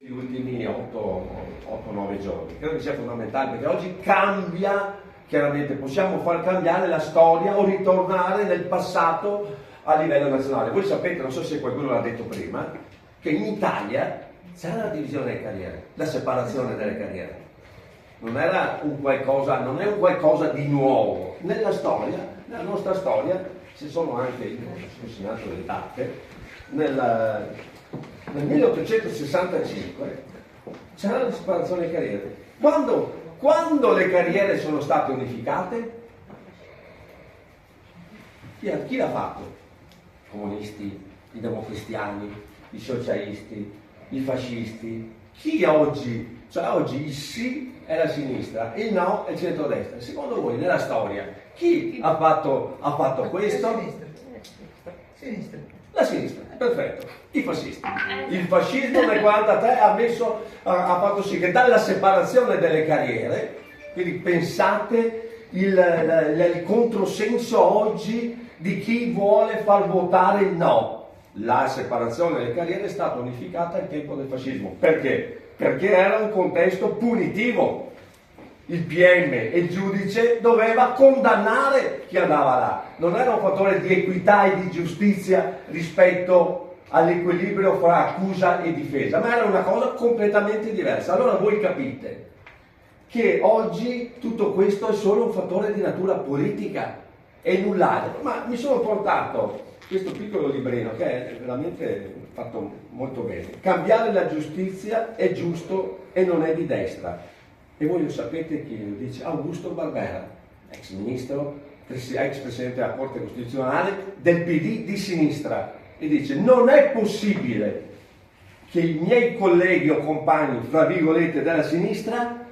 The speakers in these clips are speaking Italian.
Gli ultimi 8-9 giorni. Credo che sia fondamentale perché oggi cambia, chiaramente possiamo far cambiare la storia o ritornare nel passato a livello nazionale. Voi sapete, non so se qualcuno l'ha detto prima, che in Italia c'era la divisione delle carriere, la separazione delle carriere. Non era un qualcosa, non è un qualcosa di nuovo. Nella storia, nella nostra storia, ci sono anche, io ho insegnato le date, nel 1865 c'era la separazione delle carriere. Quando le carriere sono state unificate? Chi l'ha fatto? I comunisti, i democristiani, i socialisti, i fascisti. Chi oggi? Cioè oggi il sì è la sinistra, il no è il centrodestra. Secondo voi nella storia chi ha fatto questo? Sinistra. La sinistra, perfetto, i fascisti. Il fascismo nel 1943 ha fatto sì che dalla separazione delle carriere, quindi pensate il controsenso oggi di chi vuole far votare il no. La separazione delle carriere è stata unificata al tempo del fascismo. Perché? Perché era un contesto punitivo. Il PM e il giudice doveva condannare chi andava là. Non era un fattore di equità e di giustizia rispetto all'equilibrio fra accusa e difesa, ma era una cosa completamente diversa. Allora voi capite che oggi tutto questo è solo un fattore di natura politica e null'altro. Ma mi sono portato questo piccolo librino che è veramente fatto molto bene. Cambiare la giustizia è giusto e non è di destra. E voi lo sapete chi lo dice? Augusto Barbera, ex ministro, ex presidente della Corte Costituzionale del PD di sinistra. E dice: non è possibile che i miei colleghi o compagni, fra virgolette, della sinistra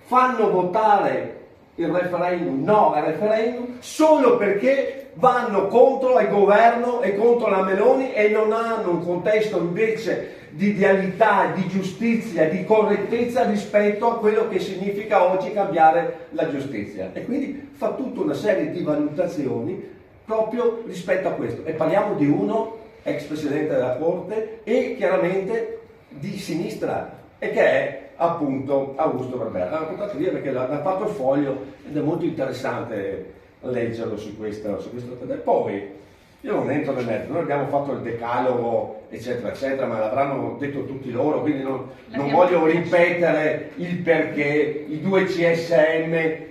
fanno votare il referendum, no al referendum, solo perché vanno contro il governo e contro la Meloni e non hanno un contesto invece di idealità, di giustizia, di correttezza rispetto a quello che significa oggi cambiare la giustizia. E quindi fa tutta una serie di valutazioni proprio rispetto a questo. E parliamo di uno ex presidente della Corte e chiaramente di sinistra, e che è appunto Augusto Barbera. L'ho portato via perché l'ha fatto il foglio ed è molto interessante leggerlo su questo tema. E poi io non entro nel merito, noi abbiamo fatto il decalogo eccetera eccetera, ma l'avranno detto tutti loro, quindi non voglio ripetere il perché, i 2 CSM,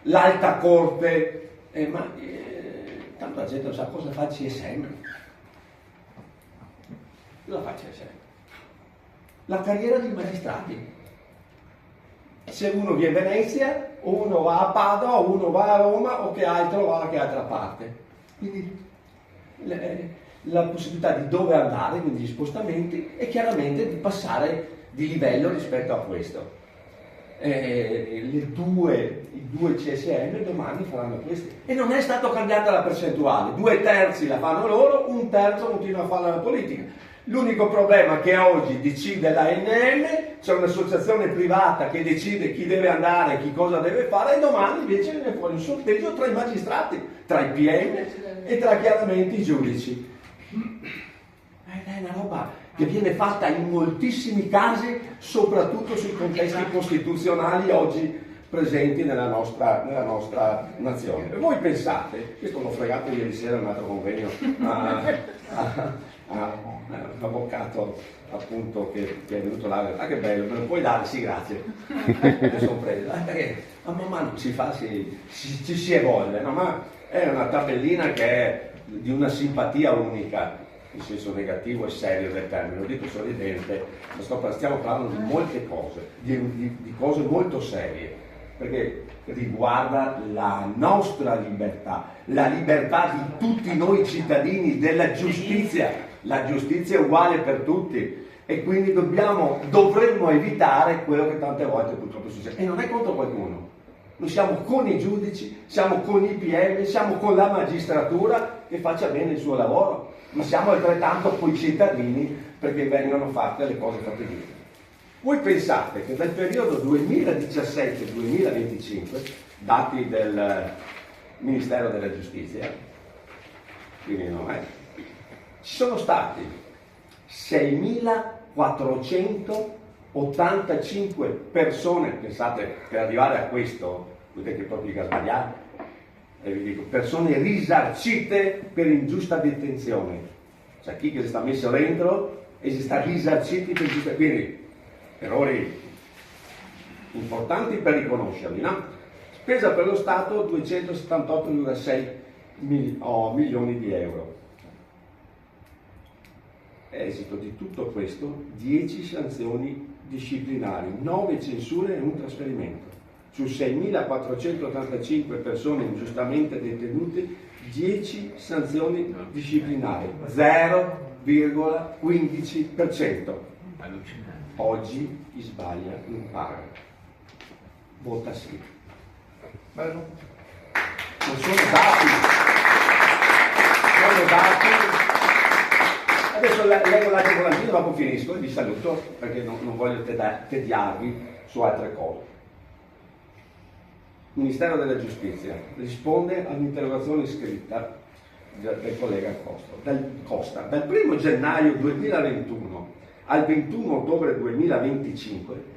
l'alta corte, tanto la gente non sa cosa fa il CSM. Cosa fa il CSM? La carriera dei magistrati. Se uno viene a Venezia, o uno va a Padova, o uno va a Roma, o che altro va da che altra parte. Quindi la possibilità di dove andare, quindi gli spostamenti, e chiaramente di passare di livello rispetto a questo. I 2 CSM domani faranno questo. E non è stata cambiata la percentuale, 2/3 la fanno loro, 1/3 continua a farla la politica. L'unico problema è che oggi decide l'ANM, c'è un'associazione privata che decide chi deve andare, chi cosa deve fare, e domani invece viene fuori un sorteggio tra i magistrati, tra i PM e tra chiaramente i giudici. È una roba che viene fatta in moltissimi casi, soprattutto sui contesti costituzionali oggi presenti nella nostra nazione. E voi pensate, questo l'ho fregato ieri sera in un altro convegno un avvocato appunto che è venuto là, che bello, me lo puoi dare? Sì, grazie. Mi sono preso, ma man mano ci si evolve, no? Ma è una tabellina che è di una simpatia unica, in senso negativo e serio del termine, lo dico sorridente, ma stiamo parlando di molte cose, di cose molto serie, perché riguarda la nostra libertà, la libertà di tutti noi cittadini, della giustizia. La giustizia è uguale per tutti e quindi dovremmo evitare quello che tante volte purtroppo succede. E non è contro qualcuno. Noi siamo con i giudici, siamo con i PM, siamo con la magistratura che faccia bene il suo lavoro, ma siamo altrettanto con i cittadini perché vengano fatte le cose fatte bene. Voi pensate che nel periodo 2017-2025, dati del Ministero della Giustizia, quindi non è, ci sono stati 6.000 485 persone, pensate, per arrivare a questo, vedete che proprio che sbagliate, e vi dico, persone risarcite per ingiusta detenzione. Cioè chi che si sta messo dentro e si sta risarciti per ingiusta, quindi errori importanti per riconoscerli, no? Spesa per lo Stato 278,6 milioni di euro. Esito di tutto questo, 10 sanzioni disciplinari, 9 censure e un trasferimento. Su 6.485 persone ingiustamente detenute, 10 sanzioni disciplinari, 0,15%. Oggi chi sbaglia non paga. Vota sì. Bello. Non sono dati. Sono dati. Adesso leggo l'altro volantino, dopo finisco e vi saluto perché non voglio tediarvi su altre cose. Il Ministero della Giustizia risponde all'interrogazione scritta del collega Costa. Dal 1 gennaio 2021 al 21 ottobre 2025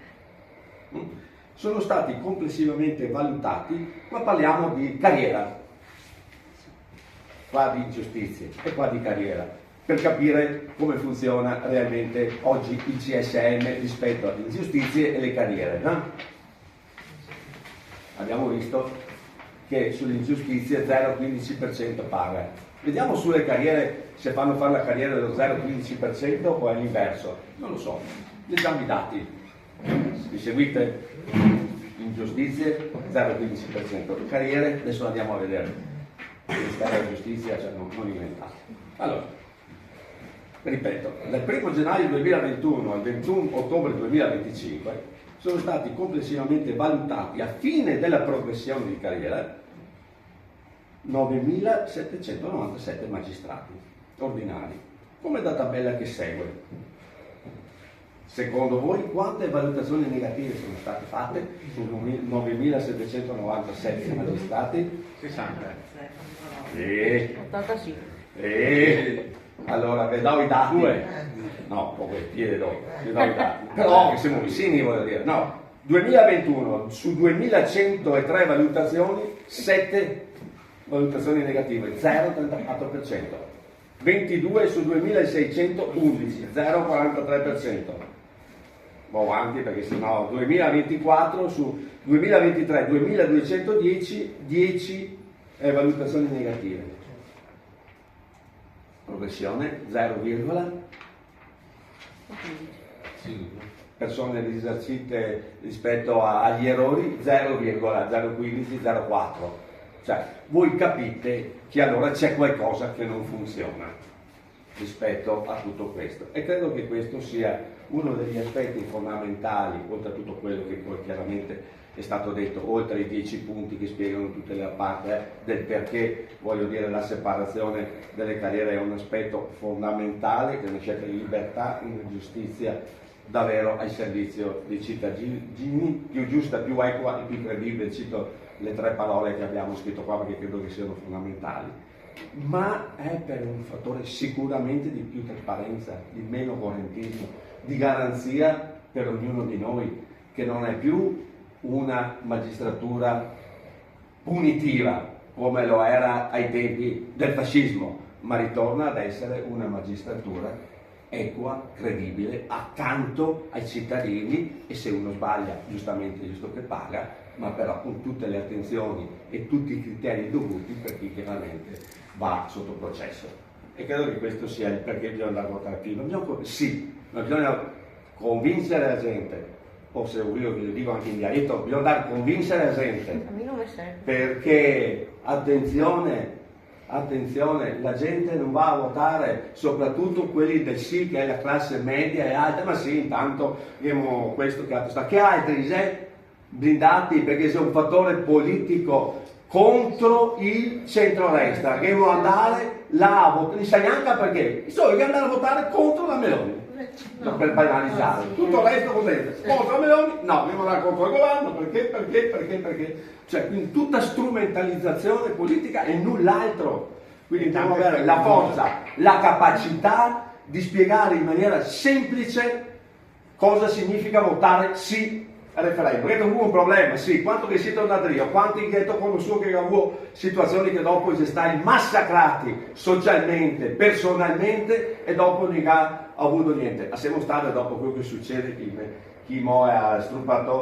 sono stati complessivamente valutati, ma parliamo di carriera, qua di giustizia e qua di carriera, per capire come funziona realmente oggi il CSM rispetto alle giustizie e le carriere, no? Abbiamo visto che sulle ingiustizie 0,15% paga. Vediamo sulle carriere se fanno fare la carriera dello 0,15% o è l'inverso. Non lo so. Leggiamo i dati. Mi seguite? Ingiustizie 0,15%. Carriere adesso andiamo a vedere. Il Ministero della Giustizia, cioè non inventate. Allora, ripeto, dal 1 gennaio 2021 al 21 ottobre 2025 sono stati complessivamente valutati a fine della progressione di carriera 9.797 magistrati ordinari, come da tabella che segue. Secondo voi quante valutazioni negative sono state fatte su 9.797 magistrati? 60. 80 sì. Allora, vi do i dati. No, poi vi do i dati. Però che siamo vicini, voglio dire. No, 2021 su 2103 valutazioni, 7 valutazioni negative, 0,34%. 22 su 2611, 0,43%. Vado avanti perché sennò 2024 su 2023, 2210, 10 valutazioni negative. Progressione 0, persone risarcite rispetto agli errori 0,015, 0,4. Cioè, voi capite che allora c'è qualcosa che non funziona rispetto a tutto questo. E credo che questo sia uno degli aspetti fondamentali, oltre a tutto quello che poi chiaramente è stato detto, oltre ai 10 punti che spiegano tutte le parti del perché, voglio dire, la separazione delle carriere è un aspetto fondamentale, che è una scelta di libertà, una giustizia davvero al servizio dei cittadini, più giusta, più equa e più credibile. Cito le 3 parole che abbiamo scritto qua perché credo che siano fondamentali, ma è per un fattore sicuramente di più trasparenza, di meno volentismo, di garanzia per ognuno di noi, che non è più una magistratura punitiva come lo era ai tempi del fascismo, ma ritorna ad essere una magistratura equa, credibile, accanto ai cittadini, e se uno sbaglia giustamente è giusto che paga, ma però con tutte le attenzioni e tutti i criteri dovuti per chi chiaramente va sotto processo. E credo che questo sia il perché bisogna andare a votare più. Ma bisogna convincere la gente, o se io vi dico anche in dialetto, bisogna andare a convincere la gente, A me non mi serve. perché attenzione, la gente non va a votare, soprattutto quelli del sì, che è la classe media e alta, ma sì, intanto abbiamo questo che altro sta, che altri blindati, perché c'è un fattore politico contro il centro-destra, che devono andare là a votare, non sa neanche perché, solo che andare a votare contro la Meloni. Per banalizzare, tutto il resto cos'è? Contro Meloni? No, devo andare contro il governo, perché? Cioè, quindi tutta strumentalizzazione politica e null'altro. Quindi dobbiamo avere la forza, la capacità di spiegare in maniera semplice cosa significa votare sì al referendum. Perché fu un problema, sì, quanto che siete andati io, quanti che ho conosciuto che avevo situazioni che dopo si stati massacrati socialmente, personalmente e dopo non ha avuto niente. A siamo stati dopo quello che succede chi muore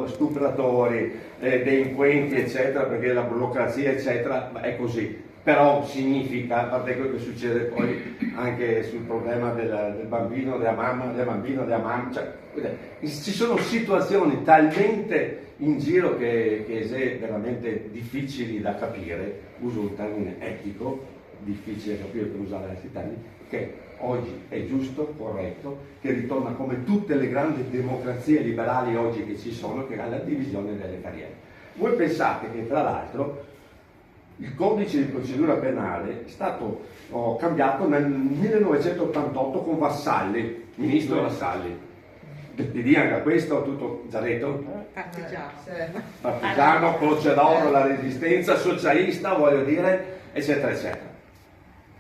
stupratori, delinquenti eccetera, perché la burocrazia eccetera, è così. Però significa, a parte quello che succede poi anche sul problema del bambino, della mamma, cioè, ci sono situazioni talmente in giro che è veramente difficili da capire, uso un termine etico, difficile da capire per usare altri termini, che oggi è giusto, corretto, che ritorna come tutte le grandi democrazie liberali oggi che ci sono, che è la divisione delle carriere. Voi pensate che tra l'altro il codice di procedura penale è stato cambiato nel 1988 con Vassalli, ministro Vassalli. Ti dica questo, tutto già detto? Partigiano, Croce d'Oro, la resistenza, socialista, voglio dire, eccetera, eccetera.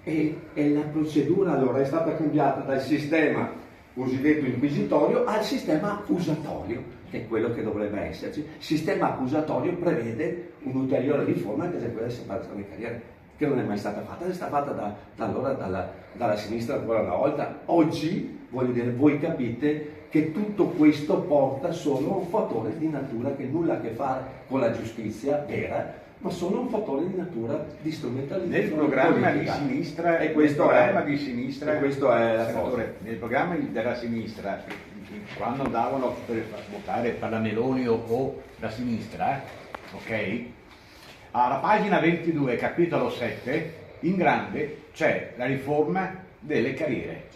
E la procedura allora è stata cambiata dal sistema cosiddetto inquisitorio al sistema accusatorio, che è quello che dovrebbe esserci. Il sistema accusatorio prevede un'ulteriore riforma che è quella della separazione di carriere, che non è mai stata fatta, è stata fatta da allora dalla sinistra ancora una volta. Oggi, voglio dire, voi capite che tutto questo porta solo a un fattore di natura che nulla a che fare con la giustizia vera, ma sono un fattore di natura di strumentalizzazione nel programma politica. di sinistra, E questo è la cosa. Nel programma della sinistra, quando andavano per votare per la Meloni o la sinistra, ok? Alla pagina 22, capitolo 7, in grande c'è la riforma delle carriere.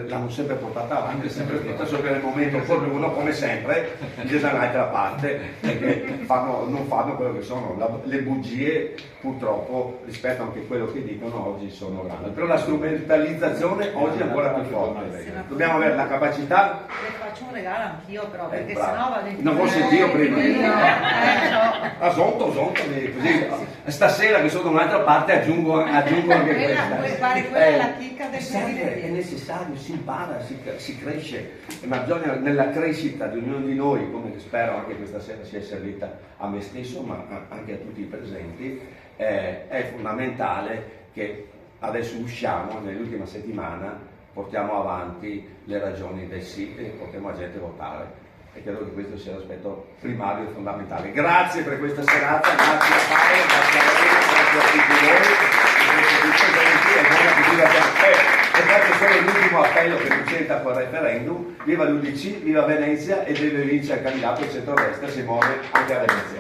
L'hanno sempre portata avanti, sempre stata, solo che nel momento opportuno, come sempre, bisogna dall'altra parte, perché non fanno quello che sono. Le bugie, purtroppo, rispetto anche a quello che dicono oggi, sono grandi. Però la strumentalizzazione oggi è ancora più forte. Dobbiamo avere la capacità. Le faccio un regalo anch'io, però, perché sennò vado in non fossi Dio prima. No. Così. Stasera che sono da un'altra parte aggiungo anche questa. Quella è la chicca del È necessario, si impara, si cresce, ma bisogna nella crescita di ognuno di noi, come spero anche questa sera sia servita a me stesso, ma anche a tutti i presenti, è fondamentale che adesso usciamo, nell'ultima settimana, portiamo avanti le ragioni del sì e portiamo la gente a votare. E credo che questo sia l'aspetto primario e fondamentale. Grazie per questa serata, grazie a Paolo, grazie a lei, grazie a tutti voi. E faccio solo l'ultimo appello che non c'entra col referendum: viva l'UDC, viva Venezia e deve vincere il candidato centrodestra, si muove anche a Venezia.